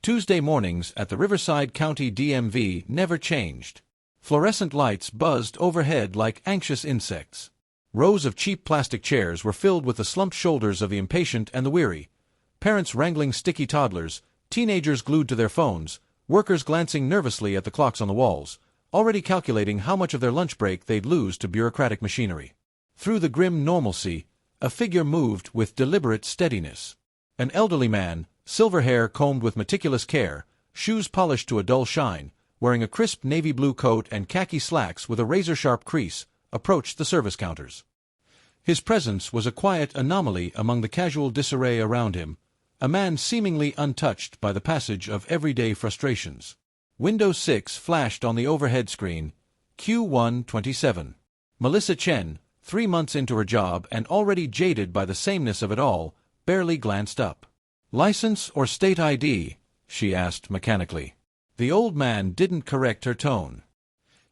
Tuesday mornings at the Riverside County DMV never changed. Fluorescent lights buzzed overhead like anxious insects. Rows of cheap plastic chairs were filled with the slumped shoulders of the impatient and the weary. Parents wrangling sticky toddlers, teenagers glued to their phones, workers glancing nervously at the clocks on the walls, already calculating how much of their lunch break they'd lose to bureaucratic machinery. Through the grim normalcy, a figure moved with deliberate steadiness. An elderly man, silver hair combed with meticulous care, shoes polished to a dull shine, wearing a crisp navy blue coat and khaki slacks with a razor-sharp crease, approached the service counters. His presence was a quiet anomaly among the casual disarray around him, a man seemingly untouched by the passage of everyday frustrations. Windows 6 flashed on the overhead screen, Q127. Melissa Chen, 3 months into her job and already jaded by the sameness of it all, barely glanced up. "License or state ID?" she asked mechanically. The old man didn't correct her tone.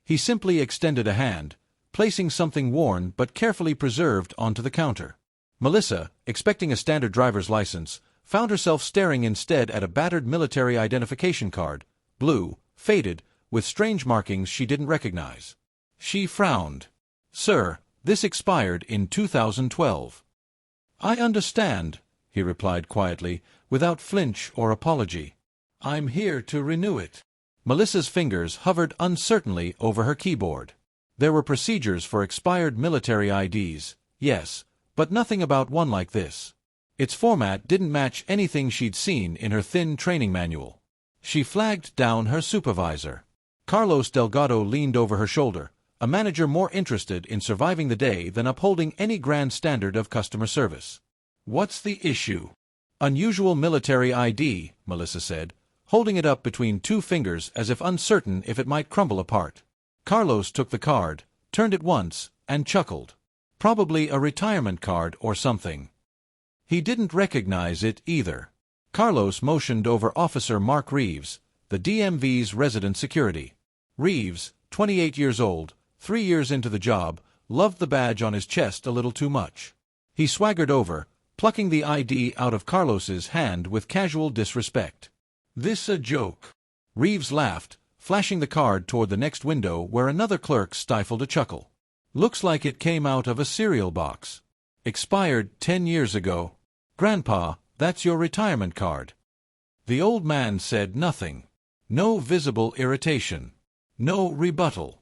He simply extended a hand, placing something worn but carefully preserved onto the counter. Melissa, expecting a standard driver's license, found herself staring instead at a battered military identification card, blue, faded, with strange markings she didn't recognize. She frowned. "Sir, this expired in 2012. "I understand," he replied quietly, without flinch or apology. "I'm here to renew it." Melissa's fingers hovered uncertainly over her keyboard. There were procedures for expired military IDs, yes, but nothing about one like this. Its format didn't match anything she'd seen in her thin training manual. She flagged down her supervisor. Carlos Delgado leaned over her shoulder, a manager more interested in surviving the day than upholding any grand standard of customer service. "What's the issue?" "Unusual military ID," Melissa said, holding it up between 2 fingers as if uncertain if it might crumble apart. Carlos took the card, turned it once, and chuckled. Probably a retirement card or something. He didn't recognize it either. Carlos motioned over Officer Mark Reeves, the DMV's resident security. Reeves, 28 years old, 3 years into the job, loved the badge on his chest a little too much. He swaggered over, plucking the ID out of Carlos's hand with casual disrespect. "This a joke?" Reeves laughed, flashing the card toward the next window where another clerk stifled a chuckle. "Looks like it came out of a cereal box. Expired 10 years ago. Grandpa, that's your retirement card." The old man said nothing. No visible irritation. No rebuttal.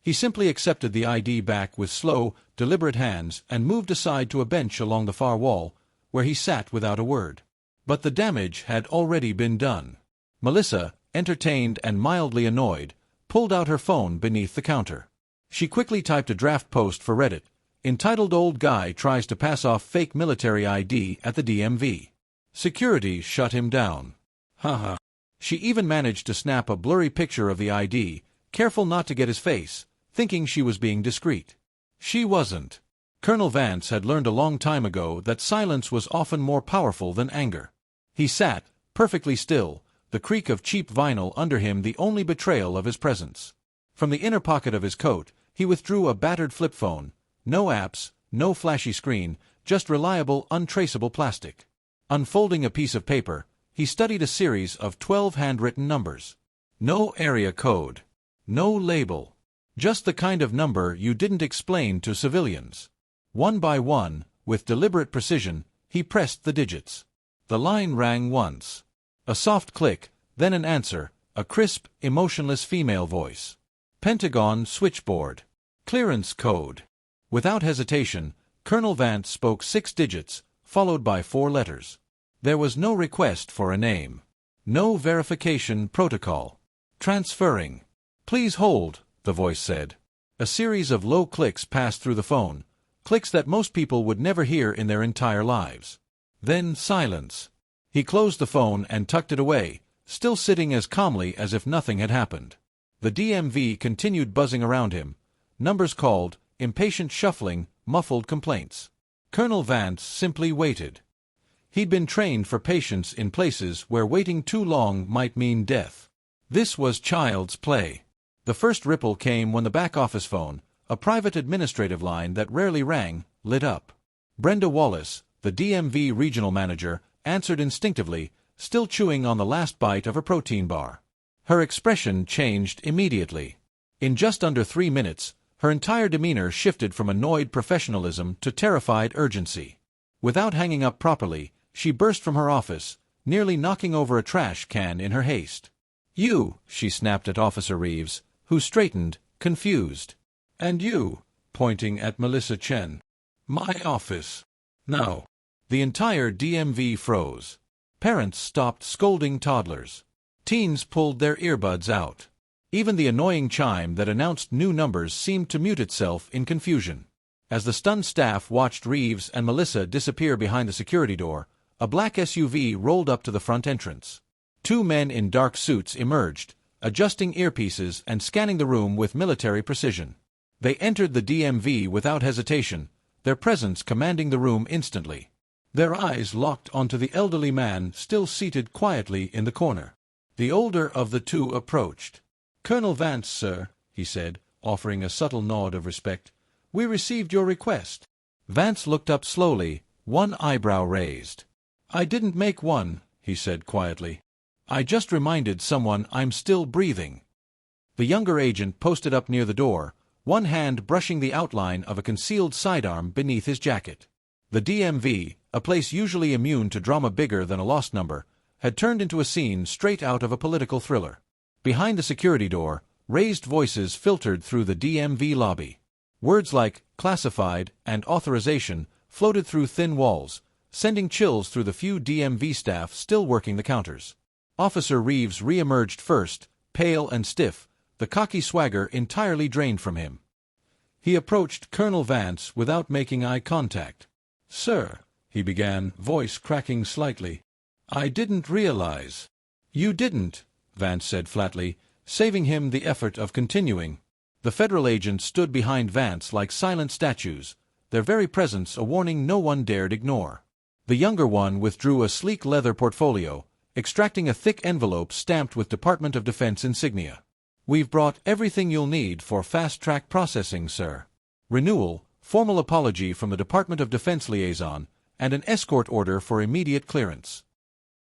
He simply accepted the ID back with slow, deliberate hands and moved aside to a bench along the far wall, where he sat without a word. But the damage had already been done. Melissa, entertained and mildly annoyed, pulled out her phone beneath the counter. She quickly typed a draft post for Reddit, entitled "Old Guy Tries to Pass Off Fake Military ID at the DMV." Security shut him down. Haha. She even managed to snap a blurry picture of the ID, careful not to get his face, thinking she was being discreet. She wasn't. Colonel Vance had learned a long time ago that silence was often more powerful than anger. He sat, perfectly still, the creak of cheap vinyl under him the only betrayal of his presence. From the inner pocket of his coat, he withdrew a battered flip phone. No apps, no flashy screen, just reliable, untraceable plastic. Unfolding a piece of paper, he studied a series of 12 handwritten numbers. No area code. No label. Just the kind of number you didn't explain to civilians. One by one, with deliberate precision, he pressed the digits. The line rang once. A soft click, then an answer, a crisp, emotionless female voice. "Pentagon switchboard. Clearance code." Without hesitation, Colonel Vance spoke 6 digits, followed by 4 letters. There was no request for a name. No verification protocol. "Transferring." "Please hold," the voice said. A series of low clicks passed through the phone, clicks that most people would never hear in their entire lives. Then silence. He closed the phone and tucked it away, still sitting as calmly as if nothing had happened. The DMV continued buzzing around him. Numbers called, impatient shuffling, muffled complaints. Colonel Vance simply waited. He'd been trained for patience in places where waiting too long might mean death. This was child's play. The first ripple came when the back office phone, a private administrative line that rarely rang, lit up. Brenda Wallace, the DMV regional manager, answered instinctively, still chewing on the last bite of a protein bar. Her expression changed immediately. In just under 3 minutes, her entire demeanor shifted from annoyed professionalism to terrified urgency. Without hanging up properly, she burst from her office, nearly knocking over a trash can in her haste. "You," she snapped at Officer Reeves, who straightened, confused. "And you," pointing at Melissa Chen. "My office. Now." The entire DMV froze. Parents stopped scolding toddlers. Teens pulled their earbuds out. Even the annoying chime that announced new numbers seemed to mute itself in confusion. As the stunned staff watched Reeves and Melissa disappear behind the security door, a black SUV rolled up to the front entrance. 2 men in dark suits emerged, adjusting earpieces and scanning the room with military precision. They entered the DMV without hesitation, their presence commanding the room instantly. Their eyes locked onto the elderly man still seated quietly in the corner. The older of the two approached. "Colonel Vance, sir," he said, offering a subtle nod of respect. "We received your request." Vance looked up slowly, one eyebrow raised. "I didn't make one," he said quietly. "I just reminded someone I'm still breathing." The younger agent posted up near the door, one hand brushing the outline of a concealed sidearm beneath his jacket. The DMV, a place usually immune to drama bigger than a lost number, had turned into a scene straight out of a political thriller. Behind the security door, raised voices filtered through the DMV lobby. Words like classified and authorization floated through thin walls, sending chills through the few DMV staff still working the counters. Officer Reeves re-emerged first, pale and stiff, the cocky swagger entirely drained from him. He approached Colonel Vance without making eye contact. "Sir," he began, voice cracking slightly, "I didn't realize." "You didn't," Vance said flatly, saving him the effort of continuing. The federal agents stood behind Vance like silent statues, their very presence a warning no one dared ignore. The younger one withdrew a sleek leather portfolio, extracting a thick envelope stamped with Department of Defense insignia. "We've brought everything you'll need for fast-track processing, sir. Renewal, formal apology from the Department of Defense liaison, and an escort order for immediate clearance."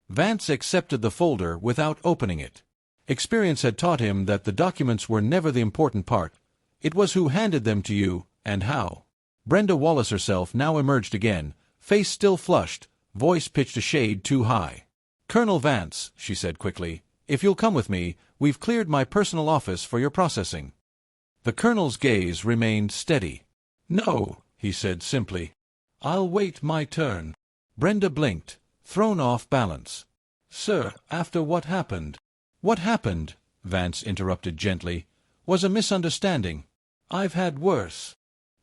Vance accepted the folder without opening it. Experience had taught him that the documents were never the important part. It was who handed them to you, and how. Brenda Wallace herself now emerged again, face still flushed, voice pitched a shade too high. "Colonel Vance," she said quickly, "if you'll come with me, we've cleared my personal office for your processing." The colonel's gaze remained steady. "No," he said simply. "I'll wait my turn." Brenda blinked, thrown off balance. "Sir, after what happened—" "What happened," Vance interrupted gently, "was a misunderstanding. I've had worse."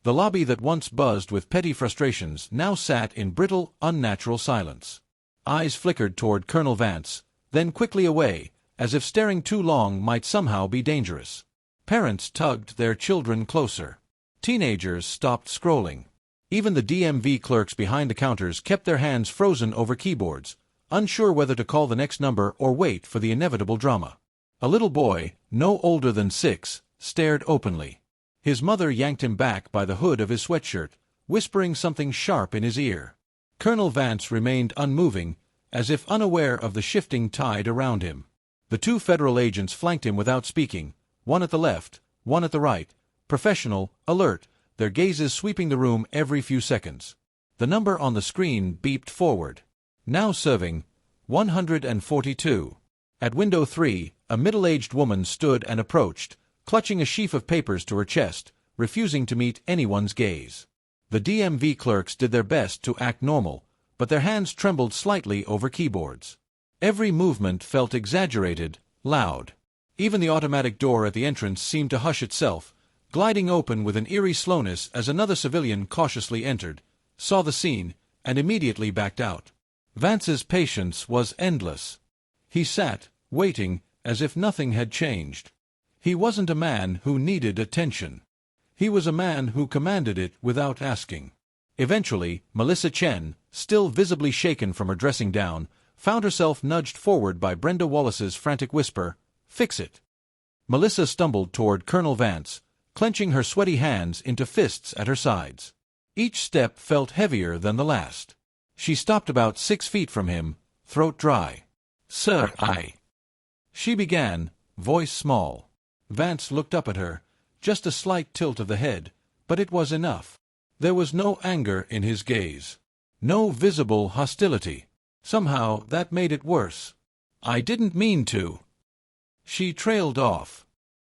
The lobby that once buzzed with petty frustrations now sat in brittle, unnatural silence. Eyes flickered toward Colonel Vance, then quickly away, as if staring too long might somehow be dangerous. Parents tugged their children closer. Teenagers stopped scrolling. Even the DMV clerks behind the counters kept their hands frozen over keyboards, unsure whether to call the next number or wait for the inevitable drama. A little boy, no older than 6, stared openly. His mother yanked him back by the hood of his sweatshirt, whispering something sharp in his ear. Colonel Vance remained unmoving, as if unaware of the shifting tide around him. The 2 federal agents flanked him without speaking, one at the left, one at the right, professional, alert, their gazes sweeping the room every few seconds. The number on the screen beeped forward. Now serving 142. At window 3, a middle-aged woman stood and approached, clutching a sheaf of papers to her chest, refusing to meet anyone's gaze. The DMV clerks did their best to act normal, but their hands trembled slightly over keyboards. Every movement felt exaggerated, loud. Even the automatic door at the entrance seemed to hush itself, gliding open with an eerie slowness as another civilian cautiously entered, saw the scene, and immediately backed out. Vance's patience was endless. He sat, waiting, as if nothing had changed. He wasn't a man who needed attention. He was a man who commanded it without asking. Eventually, Melissa Chen, still visibly shaken from her dressing down, found herself nudged forward by Brenda Wallace's frantic whisper, "Fix it." Melissa stumbled toward Colonel Vance, clenching her sweaty hands into fists at her sides. Each step felt heavier than the last. She stopped about 6 feet from him, throat dry. Sir, She began, voice small. Vance looked up at her, just a slight tilt of the head, but it was enough. There was no anger in his gaze. No visible hostility. Somehow that made it worse. I didn't mean to. She trailed off.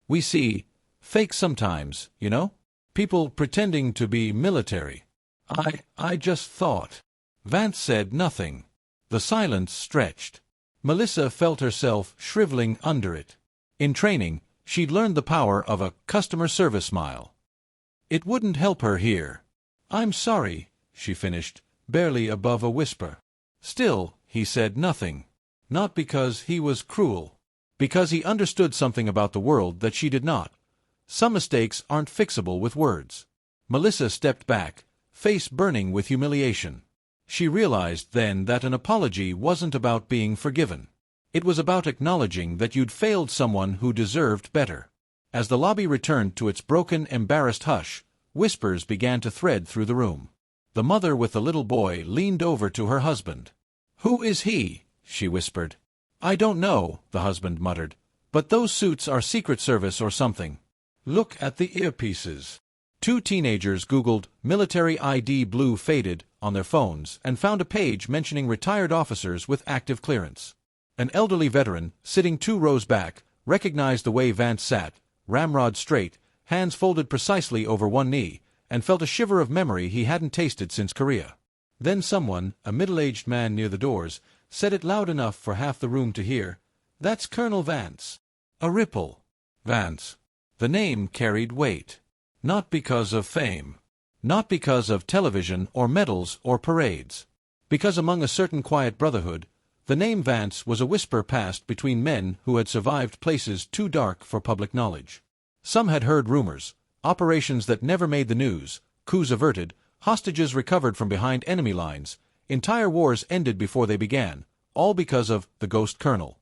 We see fake sometimes, you know? People pretending to be military. I just thought. Vance said nothing. The silence stretched. Melissa felt herself shriveling under it. In training, she'd learned the power of a customer service smile. It wouldn't help her here. I'm sorry, she finished, barely above a whisper. Still, he said nothing. Not because he was cruel. Because he understood something about the world that she did not. Some mistakes aren't fixable with words. Melissa stepped back, face burning with humiliation. She realized then that an apology wasn't about being forgiven. It was about acknowledging that you'd failed someone who deserved better. As the lobby returned to its broken, embarrassed hush, whispers began to thread through the room. The mother with the little boy leaned over to her husband. "Who is he?" she whispered. "I don't know," the husband muttered. "But those suits are Secret Service or something. Look at the earpieces." Two teenagers Googled military ID blue faded on their phones and found a page mentioning retired officers with active clearance. An elderly veteran, sitting 2 rows back, recognized the way Vance sat, ramrod straight, hands folded precisely over one knee, and felt a shiver of memory he hadn't tasted since Korea. Then someone, a middle-aged man near the doors, said it loud enough for half the room to hear, "That's Colonel Vance." A ripple. Vance. The name carried weight. Not because of fame. Not because of television or medals or parades. Because among a certain quiet brotherhood, the name Vance was a whisper passed between men who had survived places too dark for public knowledge. Some had heard rumors, operations that never made the news, coups averted, hostages recovered from behind enemy lines, entire wars ended before they began, all because of the ghost colonel.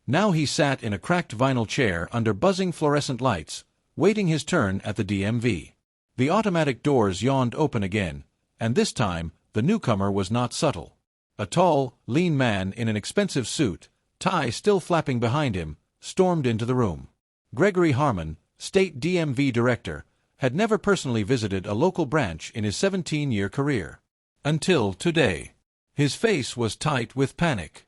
Now he sat in a cracked vinyl chair under buzzing fluorescent lights, waiting his turn at the DMV. The automatic doors yawned open again, and this time the newcomer was not subtle. A tall, lean man in an expensive suit, tie still flapping behind him, stormed into the room. Gregory Harmon, State DMV Director, had never personally visited a local branch in his 17-year career. Until today. His face was tight with panic.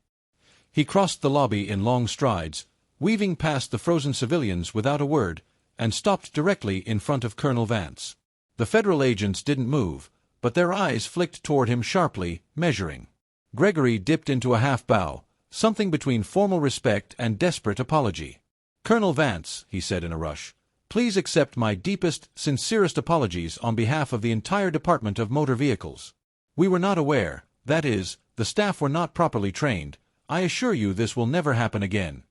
He crossed the lobby in long strides, weaving past the frozen civilians without a word, and stopped directly in front of Colonel Vance. The federal agents didn't move, but their eyes flicked toward him sharply, measuring. Gregory dipped into a half-bow, something between formal respect and desperate apology. "Colonel Vance," he said in a rush, "please accept my deepest, sincerest apologies on behalf of the entire Department of Motor Vehicles. We were not aware, that is, the staff were not properly trained. I assure you this will never happen again."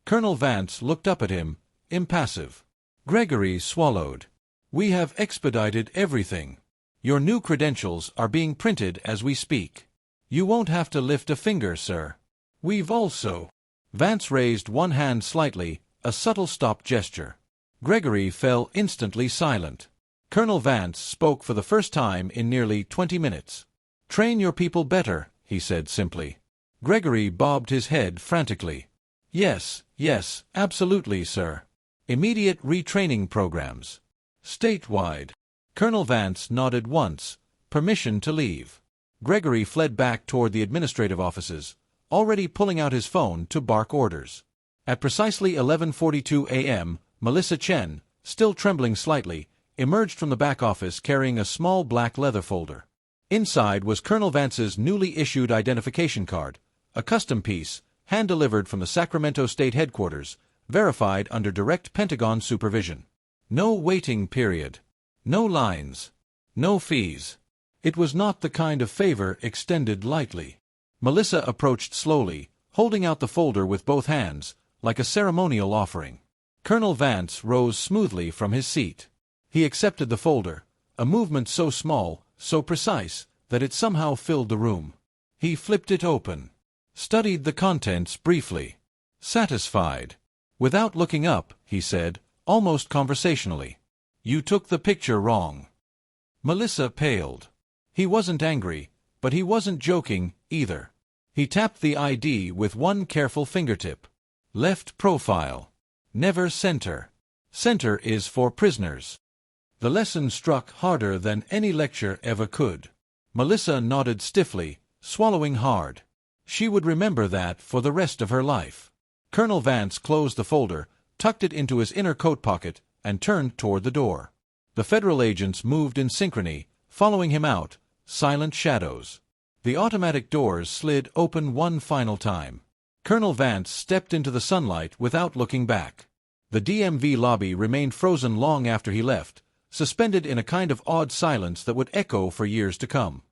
Colonel Vance looked up at him, impassive. Gregory swallowed. "We have expedited everything. Your new credentials are being printed as we speak. You won't have to lift a finger, sir. We've also—" Vance raised one hand slightly, a subtle stop gesture. Gregory fell instantly silent. Colonel Vance spoke for the first time in nearly 20 minutes. "Train your people better," he said simply. Gregory bobbed his head frantically. Yes, absolutely, sir. Immediate retraining programs. Statewide." Colonel Vance nodded once. Permission to leave. Gregory fled back toward the administrative offices, already pulling out his phone to bark orders. At precisely 11:42 a.m., Melissa Chen, still trembling slightly, emerged from the back office carrying a small black leather folder. Inside was Colonel Vance's newly issued identification card, a custom piece, hand-delivered from the Sacramento State Headquarters, verified under direct Pentagon supervision. No waiting period. No lines. No fees. It was not the kind of favor extended lightly. Melissa approached slowly, holding out the folder with both hands, like a ceremonial offering. Colonel Vance rose smoothly from his seat. He accepted the folder, a movement so small, so precise, that it somehow filled the room. He flipped it open. Studied the contents briefly. Satisfied. Without looking up, he said, almost conversationally, "You took the picture wrong." Melissa paled. He wasn't angry, but he wasn't joking, either. He tapped the ID with one careful fingertip. Left profile. Never center. Center is for prisoners. The lesson struck harder than any lecture ever could. Melissa nodded stiffly, swallowing hard. She would remember that for the rest of her life. Colonel Vance closed the folder, tucked it into his inner coat pocket, and turned toward the door. The Federal agents moved in synchrony, following him out, silent shadows. The automatic doors slid open one final time. Colonel Vance stepped into the sunlight without looking back. The DMV lobby remained frozen long after he left, suspended in a kind of awed silence that would echo for years to come.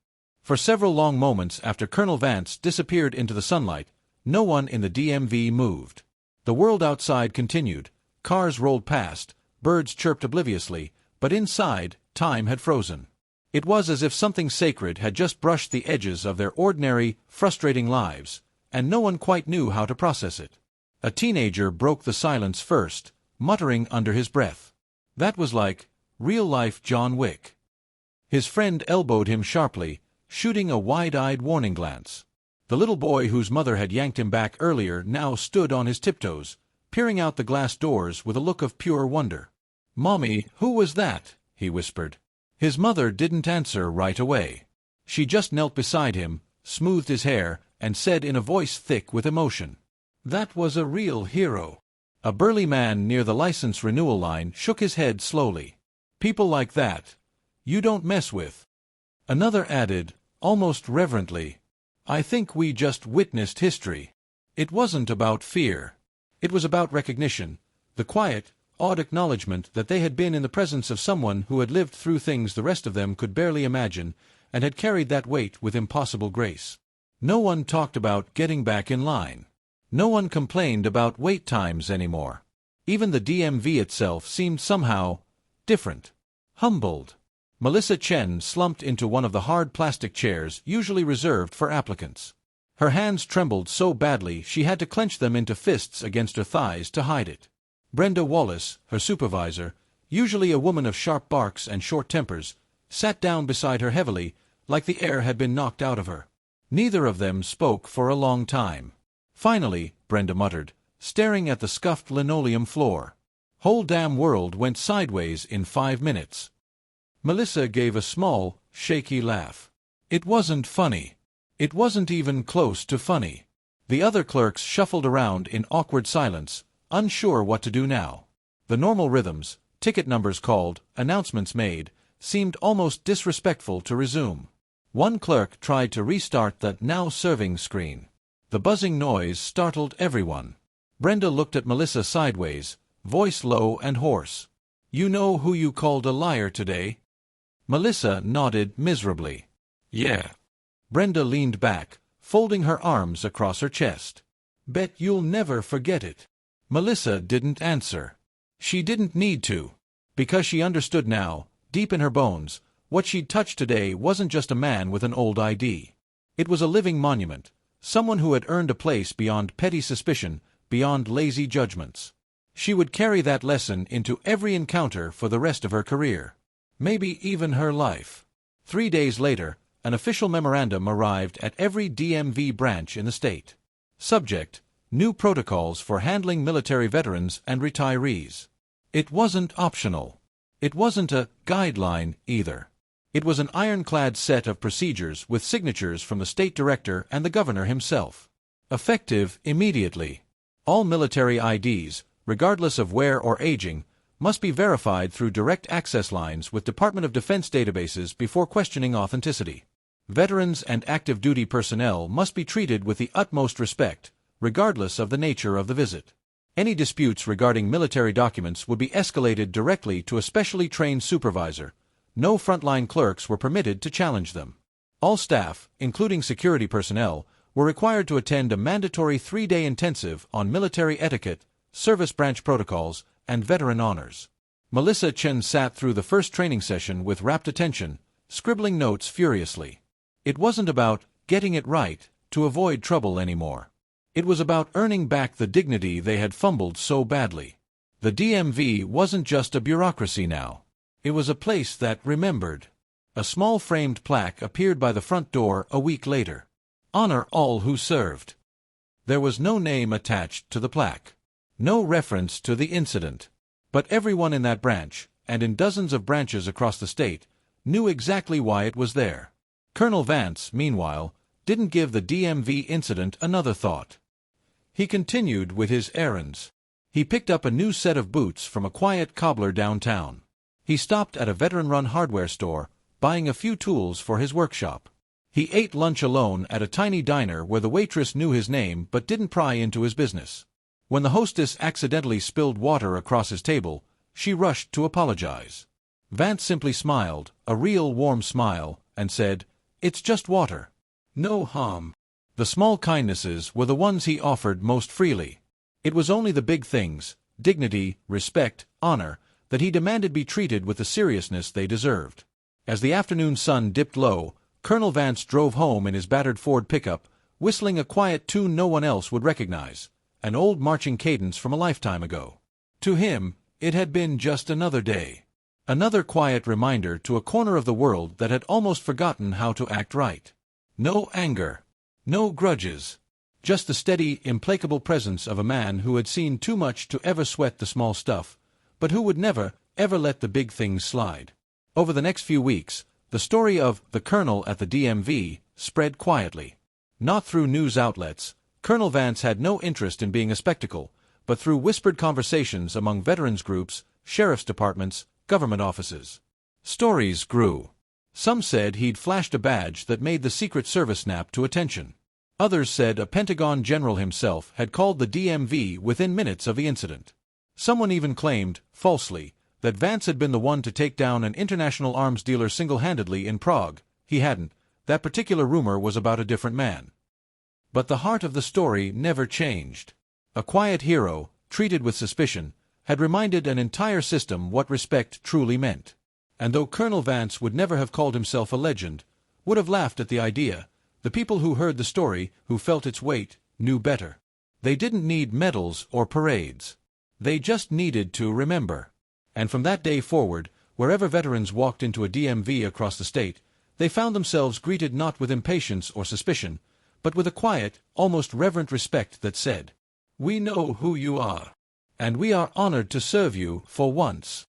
For several long moments after Colonel Vance disappeared into the sunlight, no one in the DMV moved. The world outside continued, cars rolled past, birds chirped obliviously, but inside, time had frozen. It was as if something sacred had just brushed the edges of their ordinary, frustrating lives, and no one quite knew how to process it. A teenager broke the silence first, muttering under his breath. That was like real-life John Wick. His friend elbowed him sharply, shooting a wide-eyed warning glance. The little boy whose mother had yanked him back earlier now stood on his tiptoes, peering out the glass doors with a look of pure wonder. "Mommy, who was that?" he whispered. His mother didn't answer right away. She just knelt beside him, smoothed his hair, and said in a voice thick with emotion, "That was a real hero." A burly man near the license renewal line shook his head slowly. "People like that, you don't mess with." Another added, almost reverently, "I think we just witnessed history." It wasn't about fear. It was about recognition, the quiet, awed acknowledgement that they had been in the presence of someone who had lived through things the rest of them could barely imagine, and had carried that weight with impossible grace. No one talked about getting back in line. No one complained about wait times anymore. Even the DMV itself seemed somehow different. Humbled. Melissa Chen slumped into one of the hard plastic chairs usually reserved for applicants. Her hands trembled so badly she had to clench them into fists against her thighs to hide it. Brenda Wallace, her supervisor, usually a woman of sharp barks and short tempers, sat down beside her heavily, like the air had been knocked out of her. Neither of them spoke for a long time. Finally, Brenda muttered, staring at the scuffed linoleum floor, "Whole damn world went sideways in 5 minutes." Melissa gave a small, shaky laugh. It wasn't funny. It wasn't even close to funny. The other clerks shuffled around in awkward silence, unsure what to do now. The normal rhythms, ticket numbers called, announcements made, seemed almost disrespectful to resume. One clerk tried to restart the "Now Serving" screen. The buzzing noise startled everyone. Brenda looked at Melissa sideways, voice low and hoarse. "You know who you called a liar today?" Melissa nodded miserably. "Yeah." Brenda leaned back, folding her arms across her chest. "Bet you'll never forget it." Melissa didn't answer. She didn't need to. Because she understood now, deep in her bones, what she'd touched today wasn't just a man with an old ID. It was a living monument, someone who had earned a place beyond petty suspicion, beyond lazy judgments. She would carry that lesson into every encounter for the rest of her career. Maybe even her life. 3 days later, an official memorandum arrived at every DMV branch in the state. Subject: New protocols for handling military veterans and retirees. It wasn't optional. It wasn't a guideline either. It was an ironclad set of procedures with signatures from the state director and the governor himself. Effective immediately. All military IDs, regardless of wear or aging, must be verified through direct access lines with Department of Defense databases before questioning authenticity. Veterans and active duty personnel must be treated with the utmost respect, regardless of the nature of the visit. Any disputes regarding military documents would be escalated directly to a specially trained supervisor. No frontline clerks were permitted to challenge them. All staff, including security personnel, were required to attend a mandatory 3-day intensive on military etiquette, service branch protocols, and veteran honors. Melissa Chen sat through the first training session with rapt attention, scribbling notes furiously. It wasn't about getting it right to avoid trouble anymore. It was about earning back the dignity they had fumbled so badly. The DMV wasn't just a bureaucracy now. It was a place that remembered. A small framed plaque appeared by the front door a week later. Honor all who served. There was no name attached to the plaque. No reference to the incident. But everyone in that branch, and in dozens of branches across the state, knew exactly why it was there. Colonel Vance, meanwhile, didn't give the DMV incident another thought. He continued with his errands. He picked up a new set of boots from a quiet cobbler downtown. He stopped at a veteran-run hardware store, buying a few tools for his workshop. He ate lunch alone at a tiny diner where the waitress knew his name but didn't pry into his business. When the hostess accidentally spilled water across his table, she rushed to apologize. Vance simply smiled, a real warm smile, and said, "It's just water. No harm." The small kindnesses were the ones he offered most freely. It was only the big things, dignity, respect, honor, that he demanded be treated with the seriousness they deserved. As the afternoon sun dipped low, Colonel Vance drove home in his battered Ford pickup, whistling a quiet tune no one else would recognize, an old marching cadence from a lifetime ago. To him, it had been just another day. Another quiet reminder to a corner of the world that had almost forgotten how to act right. No anger. No grudges. Just the steady, implacable presence of a man who had seen too much to ever sweat the small stuff, but who would never, ever let the big things slide. Over the next few weeks, the story of the Colonel at the DMV spread quietly. Not through news outlets. Colonel Vance had no interest in being a spectacle, but through whispered conversations among veterans groups, sheriff's departments, government offices. Stories grew. Some said he'd flashed a badge that made the Secret Service snap to attention. Others said a Pentagon general himself had called the DMV within minutes of the incident. Someone even claimed, falsely, that Vance had been the one to take down an international arms dealer single-handedly in Prague. He hadn't. That particular rumor was about a different man. But the heart of the story never changed. A quiet hero, treated with suspicion, had reminded an entire system what respect truly meant. And though Colonel Vance would never have called himself a legend, would have laughed at the idea, the people who heard the story, who felt its weight, knew better. They didn't need medals or parades. They just needed to remember. And from that day forward, wherever veterans walked into a DMV across the state, they found themselves greeted not with impatience or suspicion, but with a quiet, almost reverent respect that said, "We know who you are, and we are honored to serve you for once."